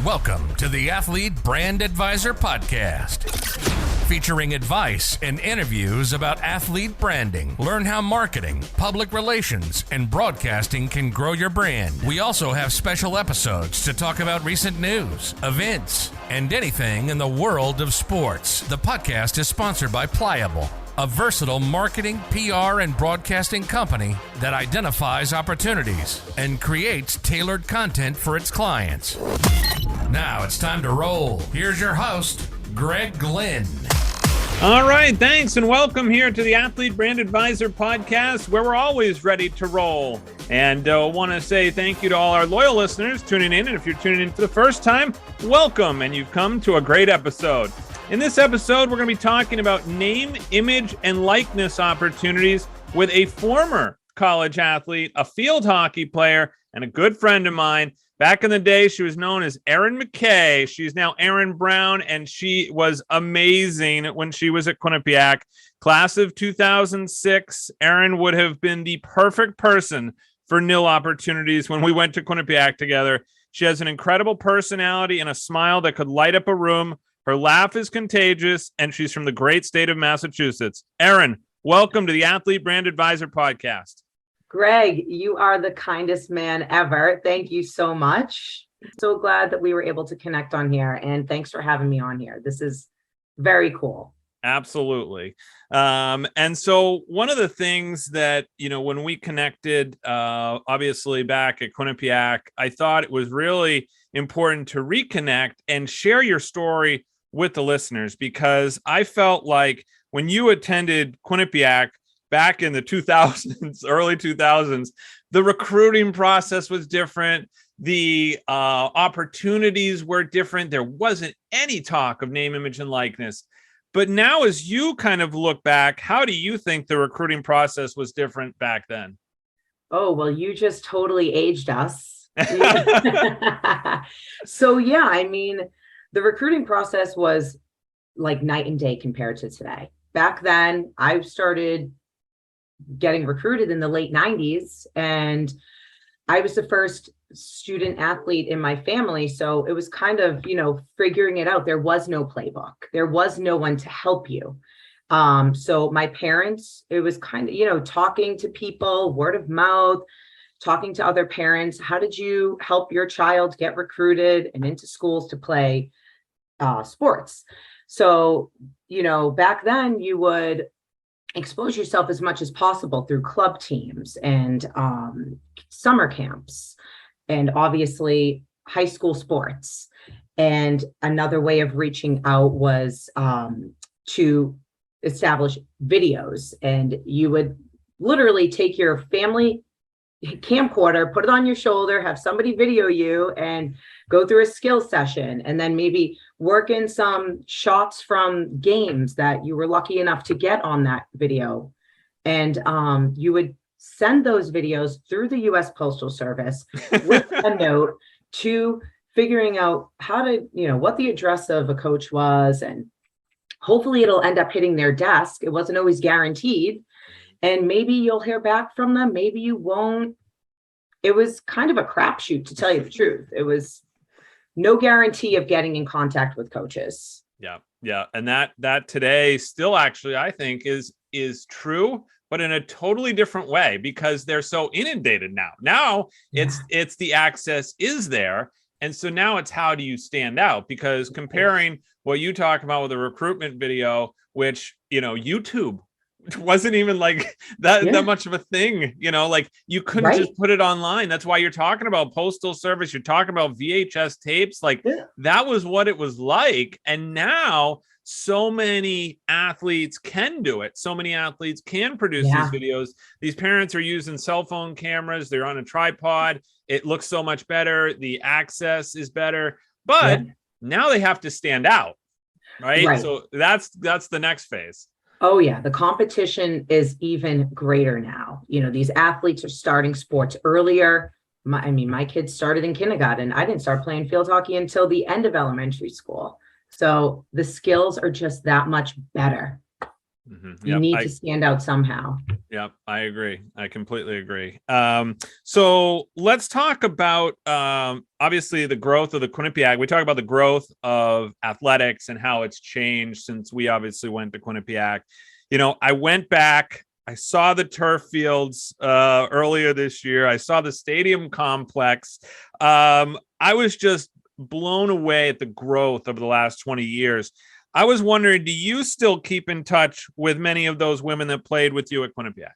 Welcome to the Athlete Brand Advisor Podcast, featuring advice and interviews about athlete branding. Learn how marketing, public relations, and broadcasting can grow your brand. We also have special episodes to talk about recent news, events, and anything in the world of sports. The podcast is sponsored by Pliable, a versatile marketing, PR, and broadcasting company that identifies opportunities and creates tailored content for its clients. Now it's time to roll. Here's your host, Greg Glenn. All right, thanks and welcome here to the Athlete Brand Advisor Podcast, where we're always ready to roll. And I want to say thank you to all our loyal listeners tuning in. And if you're tuning in for the first time, welcome, and you've come to a great episode. In this episode, we're going to be talking about name, image, and likeness opportunities with a former college athlete, a field hockey player, and a good friend of mine. Back in the day, she was known as Erin McKay. She's now Erin Browne, and she was amazing when she was at Quinnipiac. Class of 2006, Erin would have been the perfect person for NIL opportunities when we went to Quinnipiac together. She has an incredible personality and a smile that could light up a room. Her laugh is contagious, and she's from the great state of Massachusetts. Erin, welcome to the Athlete Brand Advisor Podcast. Greg, you are the kindest man ever. Thank you so much. So glad that we were able to connect on here, and thanks for having me on here. This is very cool. Absolutely. And so one of the things that, when we connected, obviously back at Quinnipiac, I thought it was really important to reconnect and share your story with the listeners, because I felt like when you attended Quinnipiac back in the 2000s, early 2000s, the recruiting process was different. The opportunities were different. There wasn't any talk of name, image, and likeness. But now, as you kind of look back, how do you think the recruiting process was different back then? Oh, well, you just totally aged us. So, yeah, I mean, the recruiting process was like night and day compared to today. Back then, I started getting recruited in the late 90s, and I was the first student athlete in my family. So it was kind of, figuring it out. There was no playbook. There was no one to help you. So my parents, it was kind of, talking to people, word of mouth, talking to other parents. How did you help your child get recruited and into schools to play sports? So, back then you would expose yourself as much as possible through club teams and summer camps, and obviously high school sports. And another way of reaching out was to establish videos. And you would literally take your family camcorder, put it on your shoulder, have somebody video you, and go through a skill session, and then maybe work in some shots from games that you were lucky enough to get on that video. And you would send those videos through the U.S. Postal Service with a note to figuring out how to, what the address of a coach was, and hopefully it'll end up hitting their desk. It wasn't always guaranteed. And maybe you'll hear back from them. Maybe you won't. It was kind of a crapshoot, to tell you the truth. It was no guarantee of getting in contact with coaches. Yeah. And that today still actually, I think, is true, but in a totally different way, because they're so inundated now. Now it's the access is there. And so now it's how do you stand out? Because comparing what you talk about with a recruitment video, which, YouTube wasn't even like that much of a thing, like you couldn't just put it online. That's why you're talking about Postal Service. You're talking about VHS tapes. Like that was what it was like. And now so many athletes can do it. So many athletes can produce these videos. These parents are using cell phone cameras. They're on a tripod. It looks so much better. The access is better, but now they have to stand out. Right. So that's the next phase. Oh, yeah. The competition is even greater now. These athletes are starting sports earlier. My kids started in kindergarten. I didn't start playing field hockey until the end of elementary school. So the skills are just that much better. You need to stand out somehow. Yep, I agree. I completely agree. So let's talk about obviously the growth of the Quinnipiac. We talk about the growth of athletics and how it's changed since we obviously went to Quinnipiac. I went back. I saw the turf fields earlier this year. I saw the stadium complex. I was just blown away at the growth over the last 20 years. I was wondering, do you still keep in touch with many of those women that played with you at Quinnipiac?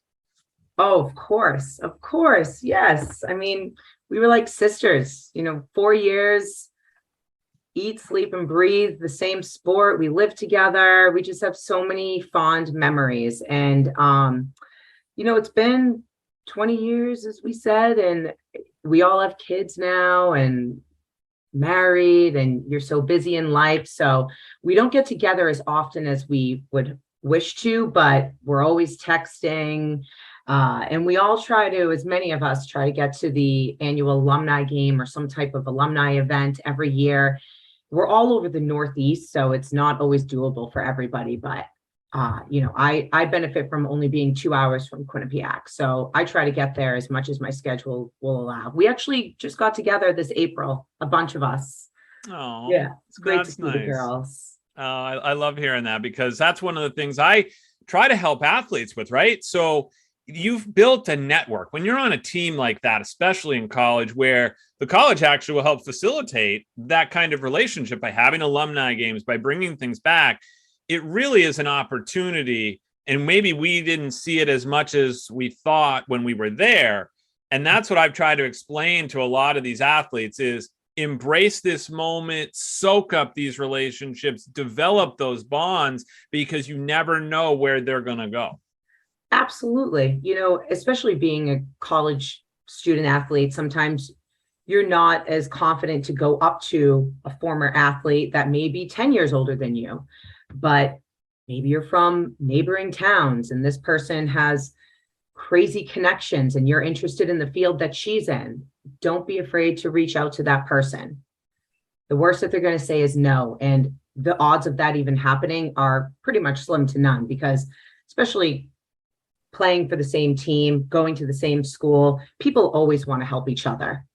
Oh, of course. Of course. Yes. I mean, we were like sisters, 4 years, eat, sleep, and breathe the same sport. We live together. We just have so many fond memories. And, it's been 20 years, as we said, and we all have kids now and married, and you're so busy in life. So we don't get together as often as we would wish to, but we're always texting. And we all as many of us try to get to the annual alumni game or some type of alumni event every year. We're all over the Northeast, so it's not always doable for everybody, but I benefit from only being 2 hours from Quinnipiac. So I try to get there as much as my schedule will allow. We actually just got together this April, a bunch of us. Oh, yeah. It's great to see the girls. I love hearing that, because that's one of the things I try to help athletes with, right? So you've built a network when you're on a team like that, especially in college, where the college actually will help facilitate that kind of relationship by having alumni games, by bringing things back. It really is an opportunity, and maybe we didn't see it as much as we thought when we were there. And that's what I've tried to explain to a lot of these athletes is embrace this moment, soak up these relationships, develop those bonds, because you never know where they're going to go. Absolutely. Especially being a college student athlete, sometimes you're not as confident to go up to a former athlete that may be 10 years older than you. But maybe you're from neighboring towns and this person has crazy connections and you're interested in the field that she's in. Don't be afraid to reach out to that person. The worst that they're going to say is no. And the odds of that even happening are pretty much slim to none, because especially playing for the same team, going to the same school, people always want to help each other.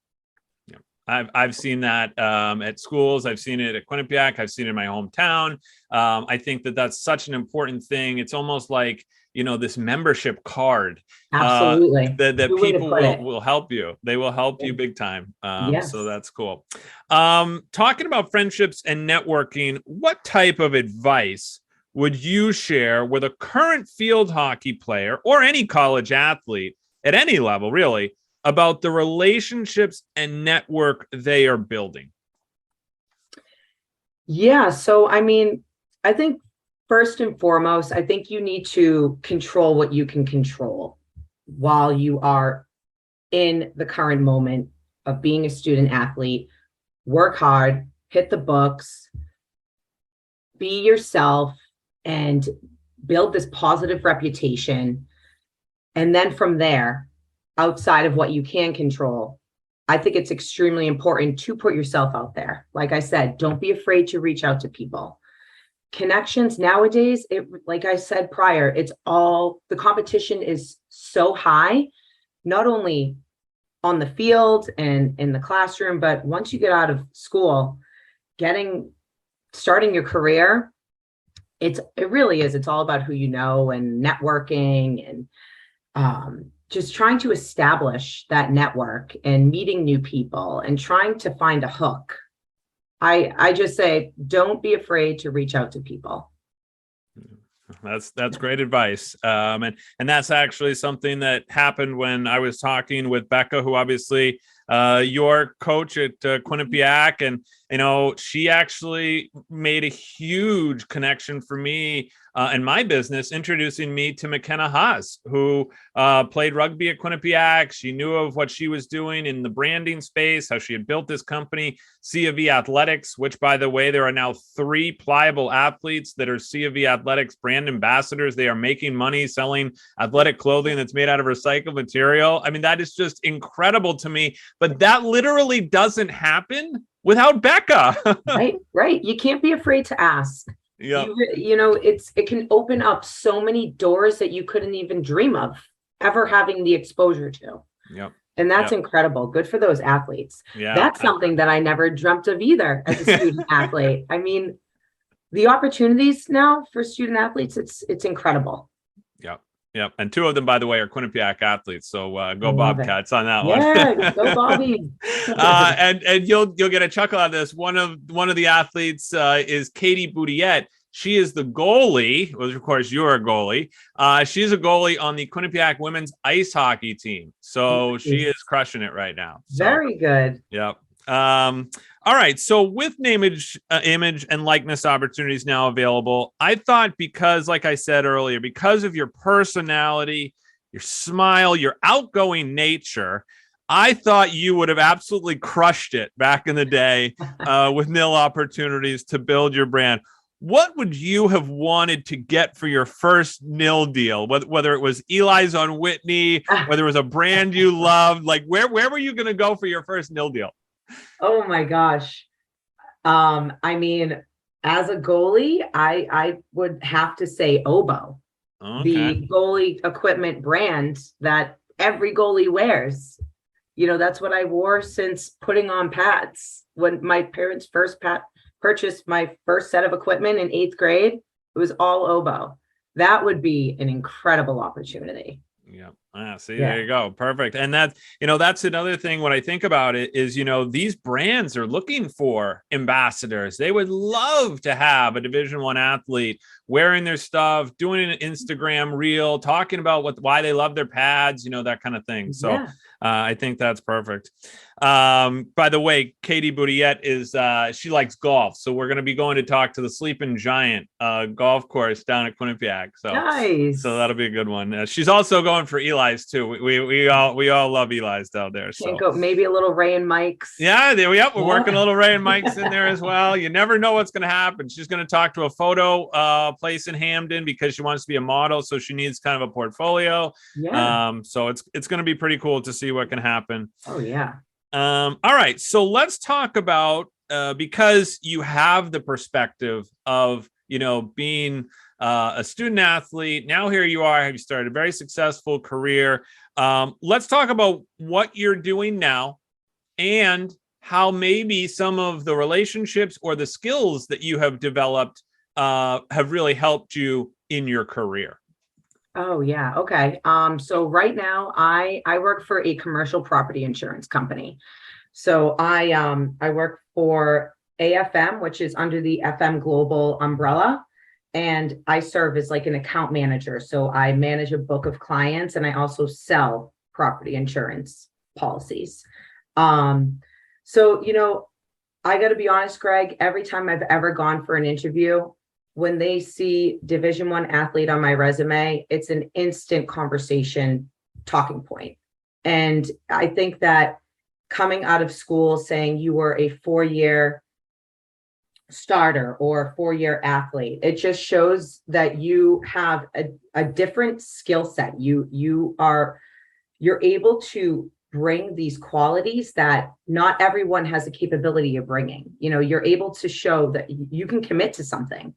I've seen that at schools. I've seen it at Quinnipiac. I've seen it in my hometown. I think that that's such an important thing. It's almost like, this membership card. Absolutely. That people will help you. They will help you big time. Yes. So that's cool. Talking about friendships and networking, what type of advice would you share with a current field hockey player or any college athlete at any level, really, about the relationships and network they are building? Yeah. So, I think first and foremost, I think you need to control what you can control while you are in the current moment of being a student athlete. Work hard, hit the books, be yourself, and build this positive reputation. And then from there, outside of what you can control, I think it's extremely important to put yourself out there. Like I said, don't be afraid to reach out to people. Connections nowadays, like I said prior, the competition is so high, not only on the field and in the classroom, but once you get out of school, starting your career, it really is. It's all about who you know and networking and just trying to establish that network and meeting new people and trying to find a hook. I just say, don't be afraid to reach out to people. That's great advice. And that's actually something that happened when I was talking with Becca, who obviously your coach at Quinnipiac, and she actually made a huge connection for me in my business, introducing me to McKenna Haas, who played rugby at Quinnipiac. She knew of what she was doing in the branding space, how she had built this company, C of E Athletics, which, by the way, there are now 3 pliable athletes that are C of E Athletics brand ambassadors. They are making money selling athletic clothing that's made out of recycled material. That is just incredible to me. But that literally doesn't happen without Becca. Right. You can't be afraid to ask. Yeah. It can open up so many doors that you couldn't even dream of ever having the exposure to. Yep. And that's incredible. Good for those athletes. Yeah. That's something that I never dreamt of either as a student athlete. I mean, the opportunities now for student athletes, it's incredible. Yep. And two of them, by the way, are Quinnipiac athletes. So go Bobcats on that one. Yeah, go Bobby. And you'll get a chuckle out of this. One of the athletes is Katie Boudiette. She is the goalie. Well, of course, you're a goalie. She's a goalie on the Quinnipiac women's ice hockey team. So she is crushing it right now. So, very good. Yep. All right. So with image and likeness opportunities now available, I thought because, like I said earlier, because of your personality, your smile, your outgoing nature, I thought you would have absolutely crushed it back in the day with NIL opportunities to build your brand. What would you have wanted to get for your first NIL deal? Whether it was Eli's on Whitney, whether it was a brand you loved, like where were you going to go for your first NIL deal? Oh my gosh. I mean, as a goalie, I would have to say Obo, the goalie equipment brand that every goalie wears. That's what I wore since putting on pads. When my parents first purchased my first set of equipment in 8th grade, it was all Obo. That would be an incredible opportunity. Yeah. There you go. Perfect. And that's another thing when I think about it is, these brands are looking for ambassadors. They would love to have a Division I athlete wearing their stuff, doing an Instagram reel, talking about why they love their pads, that kind of thing. So I think that's perfect. By the way, Katie Boudiette she likes golf. So we're going to be going to talk to the Sleeping Giant golf course down at Quinnipiac. So nice. So that'll be a good one. She's also going for Eli's too. We all love Eli's down there. So maybe a little Ray and Mike's. Yeah, there we are. We're working a little Ray and Mike's in there as well. You never know what's going to happen. She's going to talk to a photo place in Hamden because she wants to be a model, so she needs kind of a portfolio. Yeah. So it's going to be pretty cool to see what can happen. Oh yeah. All right. So let's talk about because you have the perspective of being a student athlete. Now here you are. Have you started a very successful career? Let's talk about what you're doing now and how maybe some of the relationships or the skills that you have developed have really helped you in your career. Oh yeah. Okay. So right now I work for a commercial property insurance company. So I work for AFM, which is under the FM Global umbrella. And I serve as like an account manager. So I manage a book of clients and I also sell property insurance policies. So, I got to be honest, Greg, every time I've ever gone for an interview, when they see Division I athlete on my resume, it's an instant conversation talking point. And I think that coming out of school saying you were a 4-year starter or 4-year athlete, it just shows that you have a different skill set. You're able to bring these qualities that not everyone has the capability of bringing. You're able to show that you can commit to something,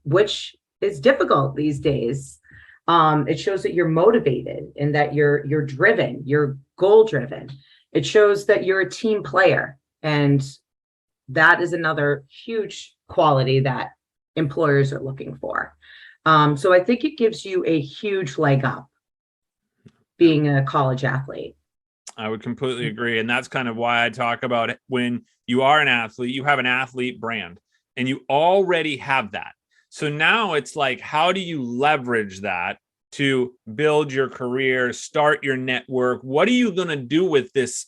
which is difficult these days. It shows that you're motivated and that you're driven, you're goal driven. It shows that you're a team player, and that is another huge quality that employers are looking for. So I think it gives you a huge leg up being a college athlete. I would completely agree. And that's kind of why I talk about it. When you are an athlete, you have an athlete brand and you already have that. So now it's like, how do you leverage that to build your career, start your network? What are you going to do with this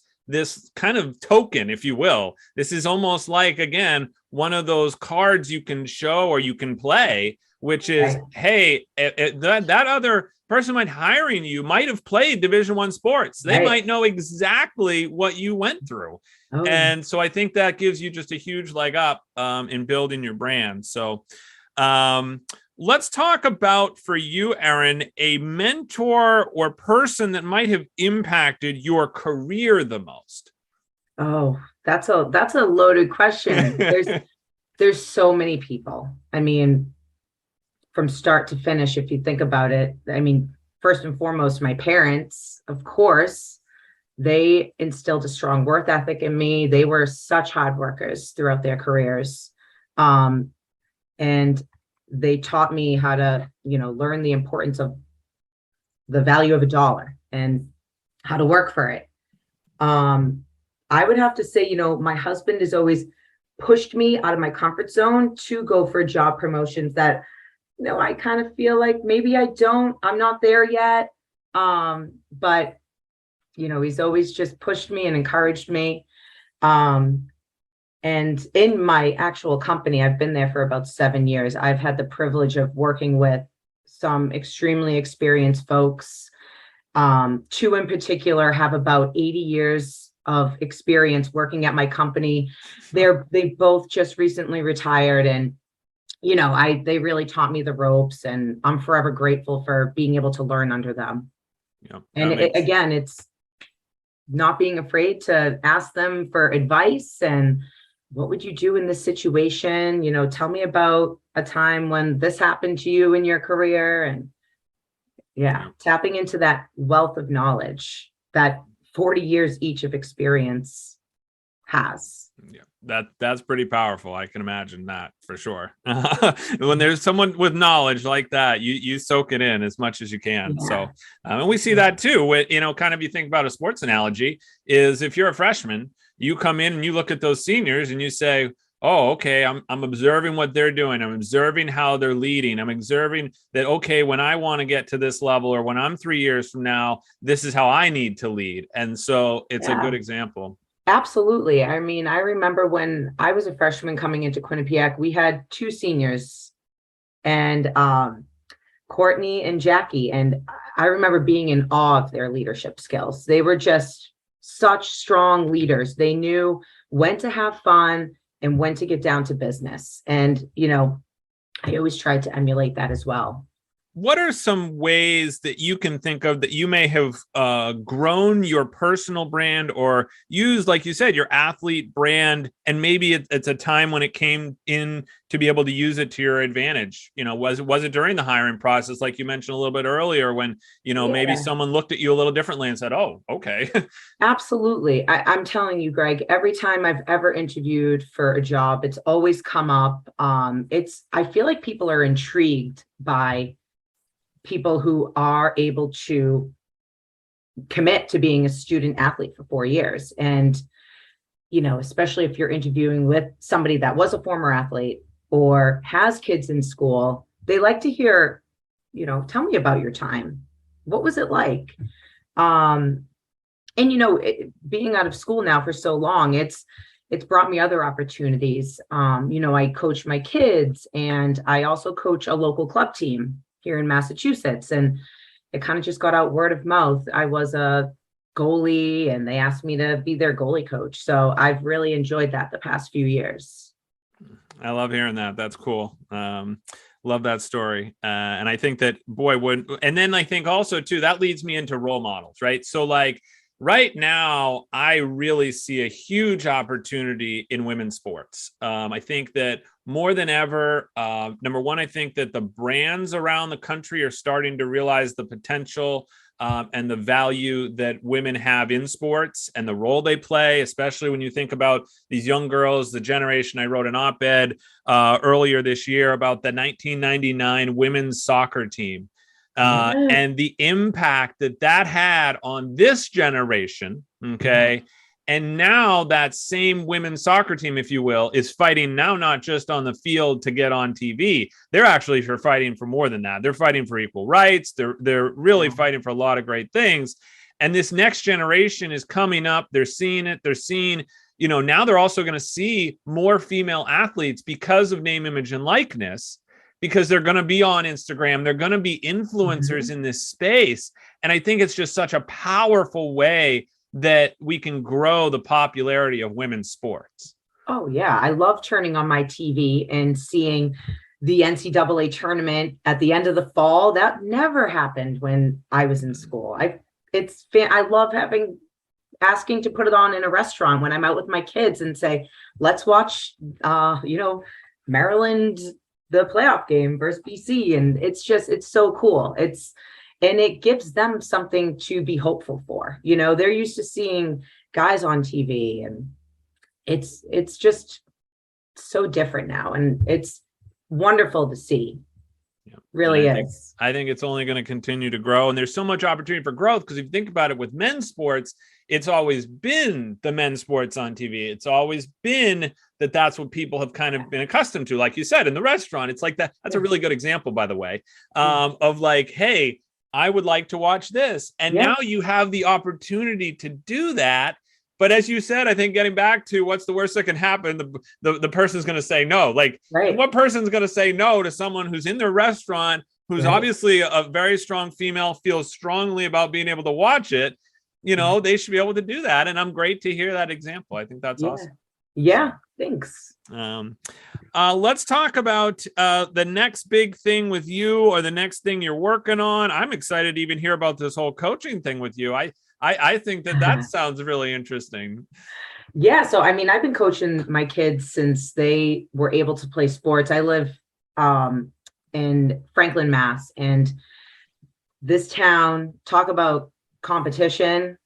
kind of token, if you will? This is almost like, again, one of those cards you can show or you can play, which is, hey, that other person hiring you might have played Division I sports. They might know exactly what you went through. Oh. And so I think that gives you just a huge leg up in building your brand. So let's talk about, for you, Erin, a mentor or person that might have impacted your career the most. Oh, that's a loaded question. there's so many people. I mean, from start to finish, if you think about it, I mean, first and foremost, my parents, of course, they instilled a strong work ethic in me. They were such hard workers throughout their careers. And they taught me how to, learn the importance of the value of a dollar and how to work for it. I would have to say, my husband has always pushed me out of my comfort zone to go for job promotions that, I kind of feel like maybe I'm not there yet. But, he's always just pushed me and encouraged me. And in my actual company, I've been there for about 7 years. I've had the privilege of working with some extremely experienced folks. Two in particular have about 80 years of experience working at my company. They both just recently retired, and they really taught me the ropes, and I'm forever grateful for being able to learn under them. Yeah, and again, it's not being afraid to ask them for advice and what would you do in this situation? Tell me about a time when this happened to you in your career, and tapping into that wealth of knowledge that 40 years each of experience has. Yeah, that's pretty powerful. I can imagine that for sure. When there's someone with knowledge like that, you soak it in as much as you can. Yeah. So, and we see that too. With, kind of, you think about a sports analogy is if you're a freshman, you come in and you look at those seniors and you say, oh, okay, I'm observing what they're doing. I'm observing how they're leading. I'm observing that, okay, when I want to get to this level, or when I'm 3 years from now, this is how I need to lead. And so it's a good example. Absolutely. I mean, I remember when I was a freshman coming into Quinnipiac, we had two seniors, and Courtney and Jackie. And I remember being in awe of their leadership skills. They were just such strong leaders. They knew when to have fun and when to get down to business. And, I always tried to emulate that as well. What are some ways that you can think of that you may have grown your personal brand or used, like you said, your athlete brand, and maybe it's a time when it came in to be able to use it to your advantage? Was it during the hiring process, like you mentioned a little bit earlier, when, maybe someone looked at you a little differently and said, oh, okay. Absolutely. I'm telling you, Greg, every time I've ever interviewed for a job, it's always come up. I feel like people are intrigued by people who are able to commit to being a student athlete for 4 years. And, especially if you're interviewing with somebody that was a former athlete or has kids in school, they like to hear, tell me about your time. What was it like? And, being out of school now for so long, it's brought me other opportunities. I coach my kids, and I also coach a local club team here in Massachusetts, and it kind of just got out word of mouth. I was a goalie, and they asked me to be their goalie coach. So I've really enjoyed that the past few years. I love hearing that. That's cool. Love that story. And I think that, and then I think also too, that leads me into role models, right? So like right now, I really see a huge opportunity in women's sports. I think that more than ever, number one, I think that the brands around the country are starting to realize the potential and the value that women have in sports and the role they play, especially when you think about these young girls, the generation. I wrote an op-ed earlier this year about the 1999 women's soccer team. And the impact that had on this generation, okay? And now that same women's soccer team, if you will, is fighting now not just on the field to get on TV. They're actually fighting for more than that. They're fighting for equal rights. They're really fighting for a lot of great things. And this next generation is coming up. They're seeing it. They're seeing, now they're also going to see more female athletes because of name, image, and likeness, because they're going to be on Instagram. They're going to be influencers in this space. And I think it's just such a powerful way that we can grow the popularity of women's sports. Oh, yeah. I love turning on my TV and seeing the NCAA tournament at the end of the fall. That never happened when I was in school. I love asking to put it on in a restaurant when I'm out with my kids and say, let's watch, Maryland, the playoff game versus BC. And it's so cool. And it gives them something to be hopeful for. You know, they're used to seeing guys on TV, and it's just so different now. And it's wonderful to see. Yeah. Really is. I think it's only going to continue to grow. And there's so much opportunity for growth, because if you think about it, with men's sports, it's always been the men's sports on TV. It's always been that's what people have kind of been accustomed to. Like you said, in the restaurant, it's like that. That's a really good example, by the way, of like, hey, I would like to watch this. And now you have the opportunity to do that. But as you said, I think getting back to what's the worst that can happen, the person's going to say no. Like, what person's going to say no to someone who's in their restaurant, who's obviously a very strong female, feels strongly about being able to watch it? You know, they should be able to do that. And I'm great to hear that example. I think that's awesome. Yeah, thanks. Let's talk about the next big thing with you, or the next thing you're working on. I'm excited to even hear about this whole coaching thing with you. I think that sounds really interesting. Yeah. So, I mean, I've been coaching my kids since they were able to play sports. I live in Franklin, Mass. And this town, talk about competition.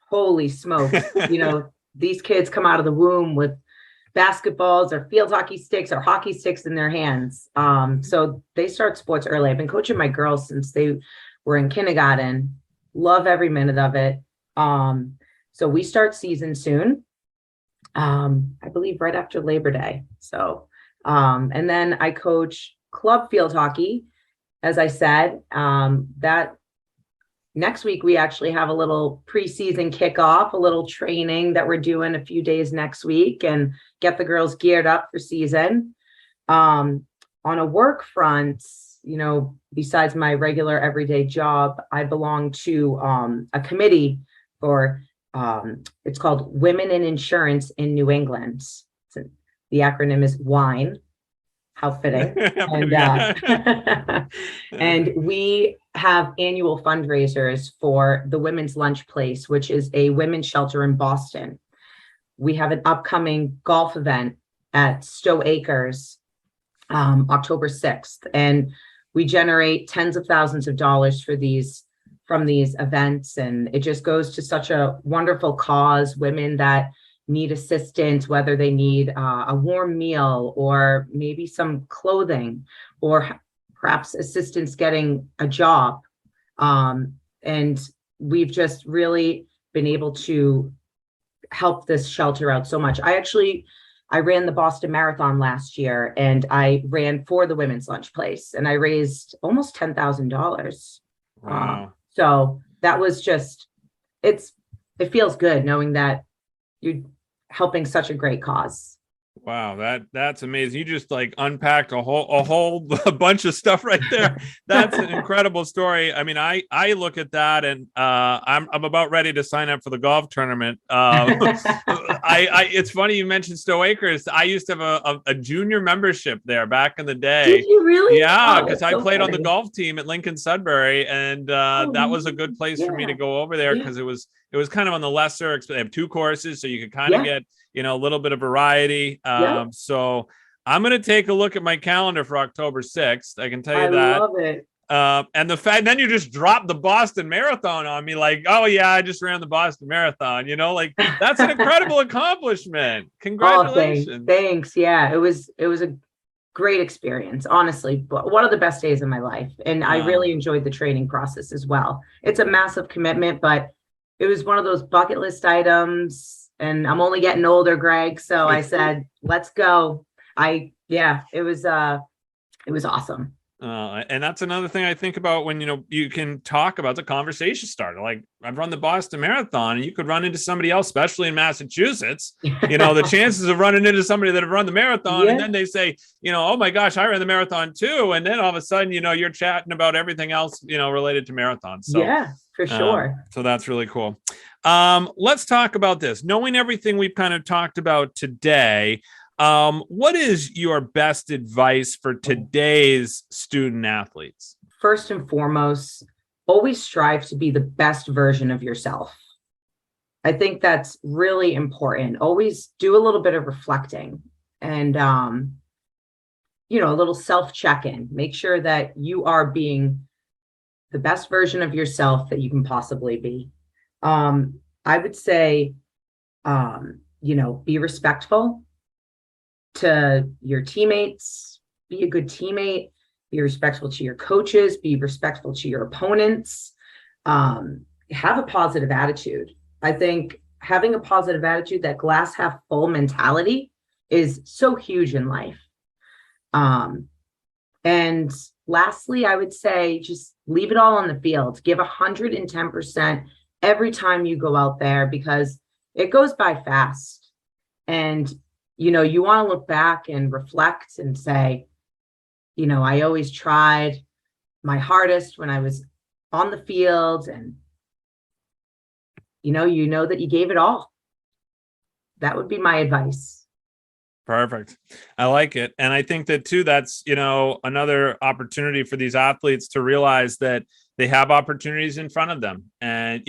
Holy smokes. You know, these kids come out of the womb with basketballs or field hockey sticks or hockey sticks in their hands. So they start sports early. I've been coaching my girls since they were in kindergarten. Love every minute of it. So we start season soon. I believe right after Labor Day. So, and then I coach club field hockey. As I said, that next week, we actually have a little preseason kickoff, a little training that we're doing a few days next week, and get the girls geared up for season. On a work front, you know, besides my regular everyday job, I belong to a committee for, it's called Women in Insurance in New England. So the acronym is WINE. How fitting. And we have annual fundraisers for the Women's Lunch Place, which is a women's shelter in Boston. We have an upcoming golf event at Stowe Acres, October 6th. And we generate tens of thousands of dollars from these events. And it just goes to such a wonderful cause. Women that need assistance, whether they need a warm meal or maybe some clothing, or perhaps assistance getting a job. And we've just really been able to help this shelter out so much. I ran the Boston Marathon last year, and I ran for the Women's Lunch Place, and I raised almost $10,000. Wow. So that was just, it feels good knowing that you're helping such a great cause. Wow, that's amazing. You just like unpacked a whole bunch of stuff right there. That's an incredible story. I mean, I look at that, and I'm about ready to sign up for the golf tournament. It's funny you mentioned Stowe Acres. I used to have a junior membership there back in the day. Did you really? Yeah, because I played on the golf team at Lincoln Sudbury, and that was a good place for me to go over there, because it was kind of on the lesser. They have two courses, so you could kind of get, you know, a little bit of variety. So I'm going to take a look at my calendar for October 6th. I can tell you that. I love it. And the fact, then you just dropped the Boston Marathon on me, like, oh yeah, I just ran the Boston Marathon, you know, like that's an incredible accomplishment. Congratulations. Thanks. Yeah, it was a great experience, honestly, but one of the best days of my life. And I really enjoyed the training process as well. It's a massive commitment, but it was one of those bucket list items. And I'm only getting older, Greg. So I said, let's go. It was awesome. And that's another thing I think about when, you know, you can talk about the conversation starter. Like, I've run the Boston Marathon, and you could run into somebody else, especially in Massachusetts, you know, the chances of running into somebody that have run the marathon. And then they say, you know, oh my gosh, I ran the marathon too. And then all of a sudden, you know, you're chatting about everything else, you know, related to marathons. So, yeah, for sure. So that's really cool. Let's talk about this. Knowing everything we've kind of talked about today, what is your best advice for today's student athletes? First and foremost, always strive to be the best version of yourself. I think that's really important. Always do a little bit of reflecting, and a little self check-in. Make sure that you are being the best version of yourself that you can possibly be. I would say, be respectful to your teammates, be a good teammate, be respectful to your coaches, be respectful to your opponents, have a positive attitude. I think having a positive attitude, that glass half full mentality, is so huge in life. And lastly, I would say just leave it all on the field. Give 110% every time you go out there, because it goes by fast. And, you want to look back and reflect and say, I always tried my hardest when I was on the field, and, that you gave it all. That would be my advice. Perfect. I like it. And I think that too, that's, another opportunity for these athletes to realize that they have opportunities in front of them. And,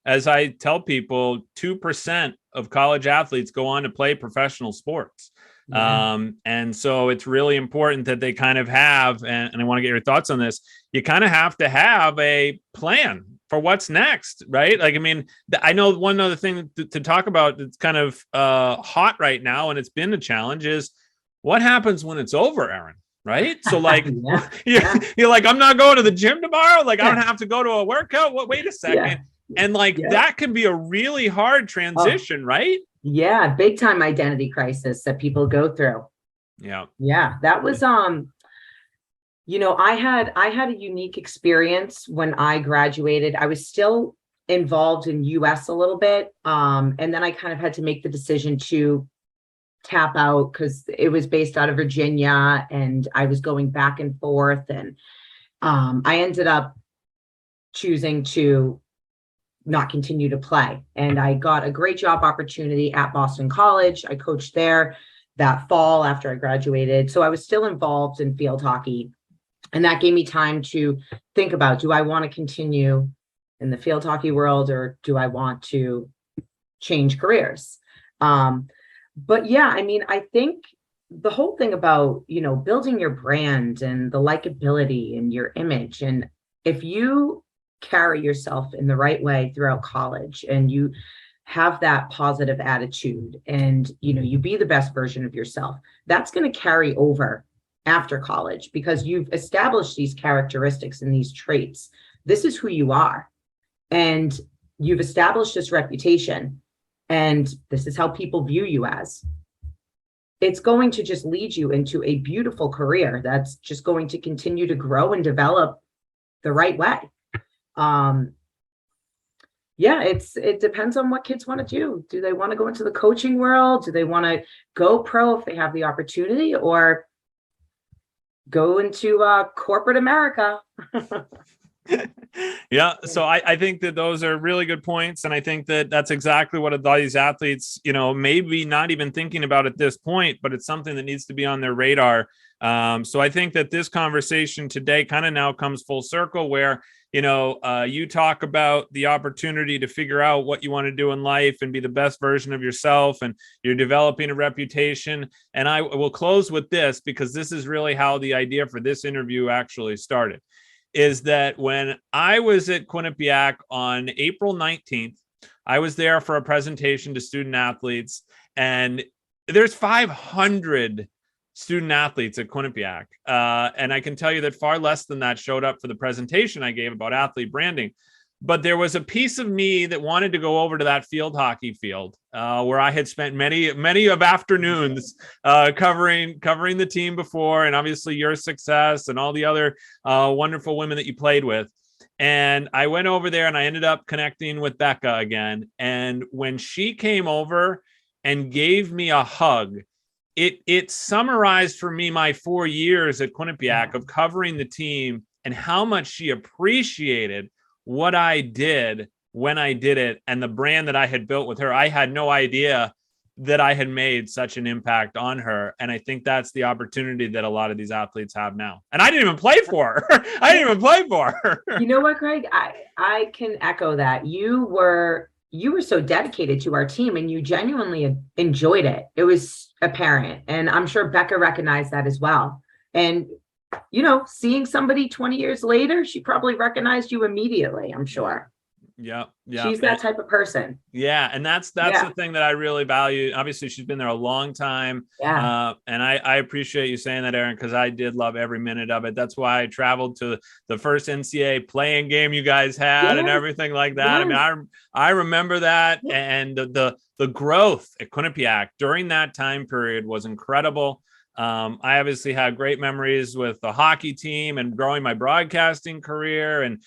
as I tell people, 2% of college athletes go on to play professional sports. Yeah. And so it's really important that they kind of have, and I want to get your thoughts on this, you kind of have to have a plan for what's next, right? Like, I mean, I know one other thing to talk about that's kind of hot right now, and it's been a challenge, is what happens when it's over, Erin, right? So like, you're like, I'm not going to the gym tomorrow. Like, I don't have to go to a workout. Wait a second. Yeah. And like, that can be a really hard transition, right? Yeah. Big time identity crisis that people go through. Yeah. Yeah. That was, I had a unique experience when I graduated. I was still involved in US a little bit. And then I kind of had to make the decision to tap out, because it was based out of Virginia and I was going back and forth. And I ended up choosing to not continue to play. And I got a great job opportunity at Boston College. I coached there that fall after I graduated. So I was still involved in field hockey. And that gave me time to think about, do I want to continue in the field hockey world, or do I want to change careers? But yeah, I mean, I think the whole thing about, building your brand and the likability and your image, and if you carry yourself in the right way throughout college and you have that positive attitude and, you be the best version of yourself, that's going to carry over after college, because you've established these characteristics and these traits. This is who you are. And you've established this reputation. And this is how people view you as. It's going to just lead you into a beautiful career that's just going to continue to grow and develop the right way. It depends on what kids want to do. Do they want to go into the coaching world? Do they want to go pro if they have the opportunity, or go into corporate America? Yeah. So I think that those are really good points. And I think that that's exactly what a lot of these athletes, maybe not even thinking about at this point, but it's something that needs to be on their radar. So I think that this conversation today kind of now comes full circle where, you talk about the opportunity to figure out what you want to do in life and be the best version of yourself, and you're developing a reputation. And I will close with this, because this is really how the idea for this interview actually started, is that when I was at Quinnipiac on April 19th, I was there for a presentation to student athletes, and there's 500 student athletes at Quinnipiac. And I can tell you that far less than that showed up for the presentation I gave about athlete branding. But there was a piece of me that wanted to go over to that field hockey field where I had spent many of afternoons covering the team before, and obviously your success and all the other wonderful women that you played with. And I went over there and I ended up connecting with Becca again. And when she came over and gave me a hug, it summarized for me my 4 years at Quinnipiac of covering the team, and how much she appreciated what I did when I did it, and the brand that I had built with her. I had no idea that I had made such an impact on her. And I think that's the opportunity that a lot of these athletes have now. And I didn't even play for her. I didn't even play for her. You know what, Craig? I can echo that. You were so dedicated to our team, and you genuinely enjoyed it. It was apparent. And I'm sure Becca recognized that as well. And, seeing somebody 20 years later, she probably recognized you immediately, I'm sure. Yeah. She's that type of person. Yeah. And that's the thing that I really value. Obviously, she's been there a long time. Yeah. And I appreciate you saying that, Erin, because I did love every minute of it. That's why I traveled to the first NCAA playing game you guys had and everything like that. Yes. I mean, I remember that. And the growth at Quinnipiac during that time period was incredible. I obviously had great memories with the hockey team and growing my broadcasting career and,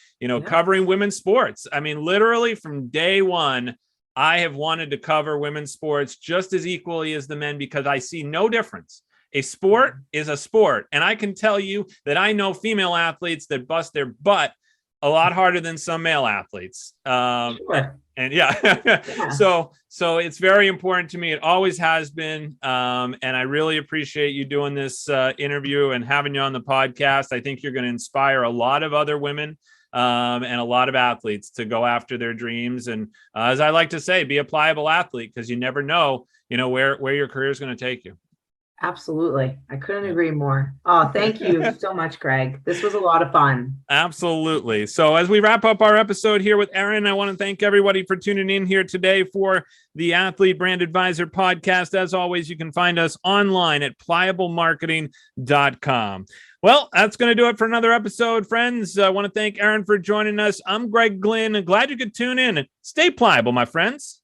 covering women's sports. I mean, literally from day one, I have wanted to cover women's sports just as equally as the men because I see no difference. A sport is a sport. And I can tell you that I know female athletes that bust their butt a lot harder than some male athletes. Sure. And so it's very important to me. It always has been. And I really appreciate you doing this interview and having you on the podcast. I think you're going to inspire a lot of other women and a lot of athletes to go after their dreams. And as I like to say, be a pliable athlete because you never know, where your career is going to take you. Absolutely. I couldn't agree more. Oh, thank you so much, Greg. This was a lot of fun. Absolutely. So as we wrap up our episode here with Erin, I want to thank everybody for tuning in here today for the Athlete Brand Advisor podcast. As always, you can find us online at pliablemarketing.com. Well, that's going to do it for another episode, friends. I want to thank Erin for joining us. I'm Greg Glynn, and glad you could tune in. And stay pliable, my friends.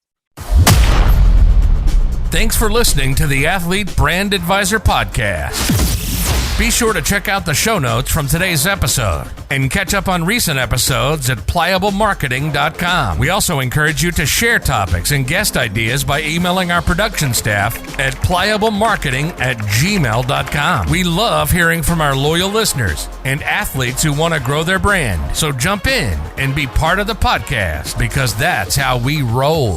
Thanks for listening to the Athlete Brand Advisor podcast. Be sure to check out the show notes from today's episode and catch up on recent episodes at pliablemarketing.com. We also encourage you to share topics and guest ideas by emailing our production staff at pliablemarketing@gmail.com. We love hearing from our loyal listeners and athletes who want to grow their brand. So jump in and be part of the podcast because that's how we roll.